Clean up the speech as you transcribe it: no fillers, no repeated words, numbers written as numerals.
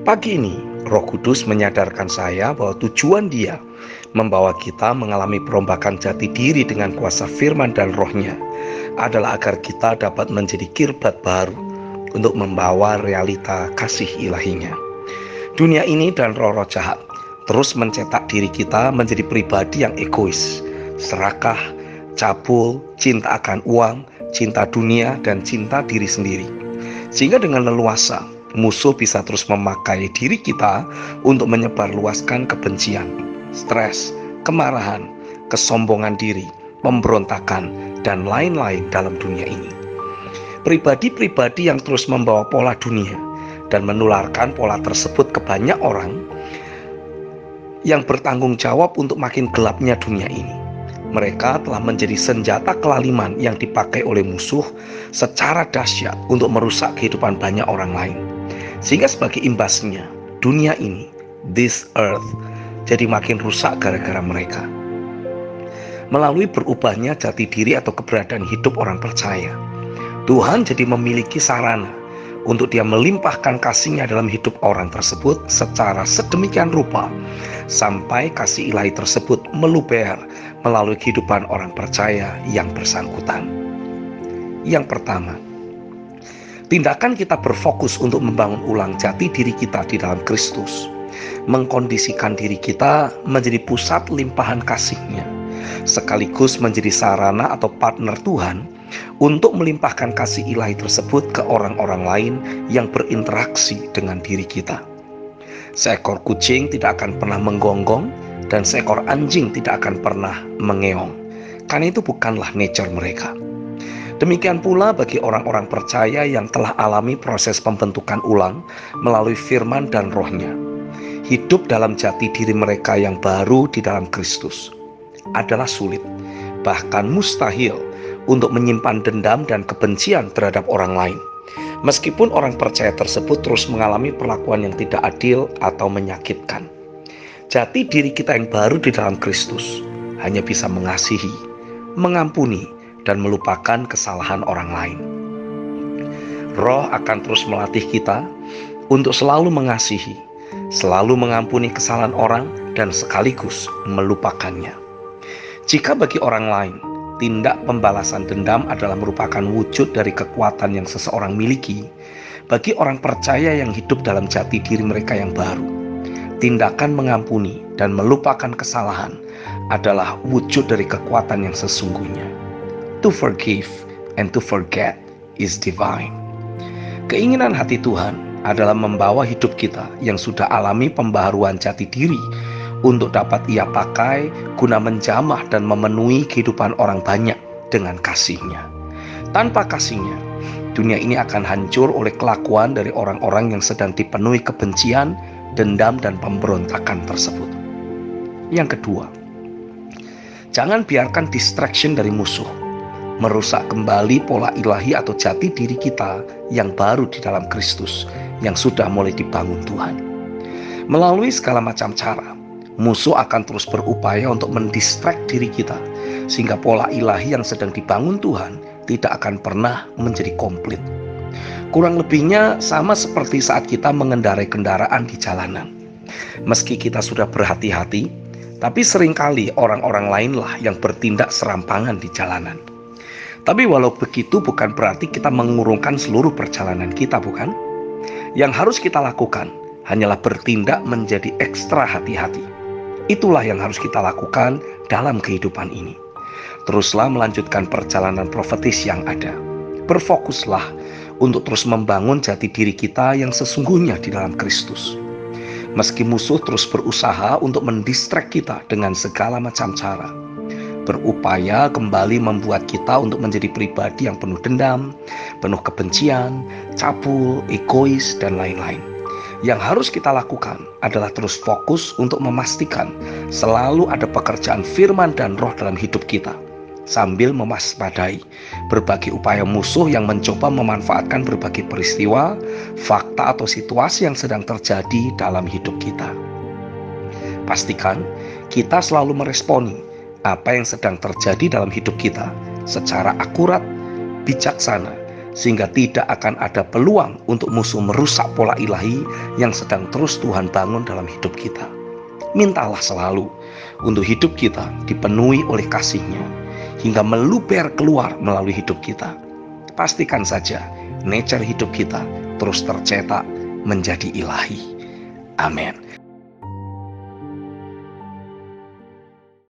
Pagi ini, Roh Kudus menyadarkan saya bahwa tujuan Dia membawa kita mengalami perombakan jati diri dengan kuasa firman dan rohnya adalah agar kita dapat menjadi kirbat baru untuk membawa realita kasih ilahinya. Dunia ini dan roh-roh jahat terus mencetak diri kita menjadi pribadi yang egois, serakah, cabul, cinta akan uang, cinta dunia, dan cinta diri sendiri. Sehingga dengan leluasa, musuh bisa terus memakai diri kita untuk menyebarluaskan kebencian, stres, kemarahan, kesombongan diri, pemberontakan, dan lain-lain dalam dunia ini. Pribadi-pribadi yang terus membawa pola dunia dan menularkan pola tersebut ke banyak orang yang bertanggung jawab untuk makin gelapnya dunia ini. Mereka telah menjadi senjata kelaliman yang dipakai oleh musuh secara dahsyat untuk merusak kehidupan banyak orang lain. Sehingga sebagai imbasnya, dunia ini, this earth, jadi makin rusak gara-gara mereka. Melalui berubahnya jati diri atau keberadaan hidup orang percaya, Tuhan jadi memiliki sarana untuk Dia melimpahkan kasih-Nya dalam hidup orang tersebut secara sedemikian rupa sampai kasih ilahi tersebut meluber melalui kehidupan orang percaya yang bersangkutan. Yang pertama, tindakan kita berfokus untuk membangun ulang jati diri kita di dalam Kristus, mengkondisikan diri kita menjadi pusat limpahan kasih-Nya, sekaligus menjadi sarana atau partner Tuhan untuk melimpahkan kasih ilahi tersebut ke orang-orang lain yang berinteraksi dengan diri kita. Seekor kucing tidak akan pernah menggonggong dan seekor anjing tidak akan pernah mengeong, karena itu bukanlah nature mereka. Demikian pula bagi orang-orang percaya yang telah alami proses pembentukan ulang melalui firman dan rohnya. Hidup dalam jati diri mereka yang baru di dalam Kristus adalah sulit, bahkan mustahil untuk menyimpan dendam dan kebencian terhadap orang lain. Meskipun orang percaya tersebut terus mengalami perlakuan yang tidak adil atau menyakitkan. Jati diri kita yang baru di dalam Kristus hanya bisa mengasihi, mengampuni, dan melupakan kesalahan orang lain. Roh akan terus melatih kita untuk selalu mengasihi, selalu mengampuni kesalahan orang, dan sekaligus melupakannya. Jika bagi orang lain, tindak pembalasan dendam adalah merupakan wujud dari kekuatan yang seseorang miliki, bagi orang percaya yang hidup dalam jati diri mereka yang baru, tindakan mengampuni dan melupakan kesalahan adalah wujud dari kekuatan yang sesungguhnya. To forgive and to forget is divine. Keinginan hati Tuhan adalah membawa hidup kita yang sudah alami pembaharuan jati diri untuk dapat Ia pakai guna menjamah dan memenuhi kehidupan orang banyak dengan kasih-Nya. Tanpa kasih-Nya, dunia ini akan hancur oleh kelakuan dari orang-orang yang sedang dipenuhi kebencian, dendam, dan pemberontakan tersebut. Yang kedua, jangan biarkan distraction dari musuh merusak kembali pola ilahi atau jati diri kita yang baru di dalam Kristus yang sudah mulai dibangun Tuhan. Melalui segala macam cara, musuh akan terus berupaya untuk mendistract diri kita sehingga pola ilahi yang sedang dibangun Tuhan tidak akan pernah menjadi komplit. Kurang lebihnya sama seperti saat kita mengendarai kendaraan di jalanan. Meski kita sudah berhati-hati, tapi seringkali orang-orang lainlah yang bertindak serampangan di jalanan. Tapi walau begitu bukan berarti kita mengurungkan seluruh perjalanan kita, bukan? Yang harus kita lakukan hanyalah bertindak menjadi ekstra hati-hati. Itulah yang harus kita lakukan dalam kehidupan ini. Teruslah melanjutkan perjalanan profetis yang ada. Berfokuslah untuk terus membangun jati diri kita yang sesungguhnya di dalam Kristus. Meski musuh terus berusaha untuk mendistract kita dengan segala macam cara, berupaya kembali membuat kita untuk menjadi pribadi yang penuh dendam, penuh kebencian, cabul, egois, dan lain-lain. Yang harus kita lakukan adalah terus fokus untuk memastikan selalu ada pekerjaan firman dan roh dalam hidup kita, sambil mewaspadai berbagai upaya musuh yang mencoba memanfaatkan berbagai peristiwa, fakta, atau situasi yang sedang terjadi dalam hidup kita. Pastikan kita selalu meresponi apa yang sedang terjadi dalam hidup kita secara akurat, bijaksana, sehingga tidak akan ada peluang untuk musuh merusak pola ilahi yang sedang terus Tuhan bangun dalam hidup kita. Mintalah selalu untuk hidup kita dipenuhi oleh kasih-Nya, hingga meluber keluar melalui hidup kita. Pastikan saja nature hidup kita terus tercetak menjadi ilahi. Amin.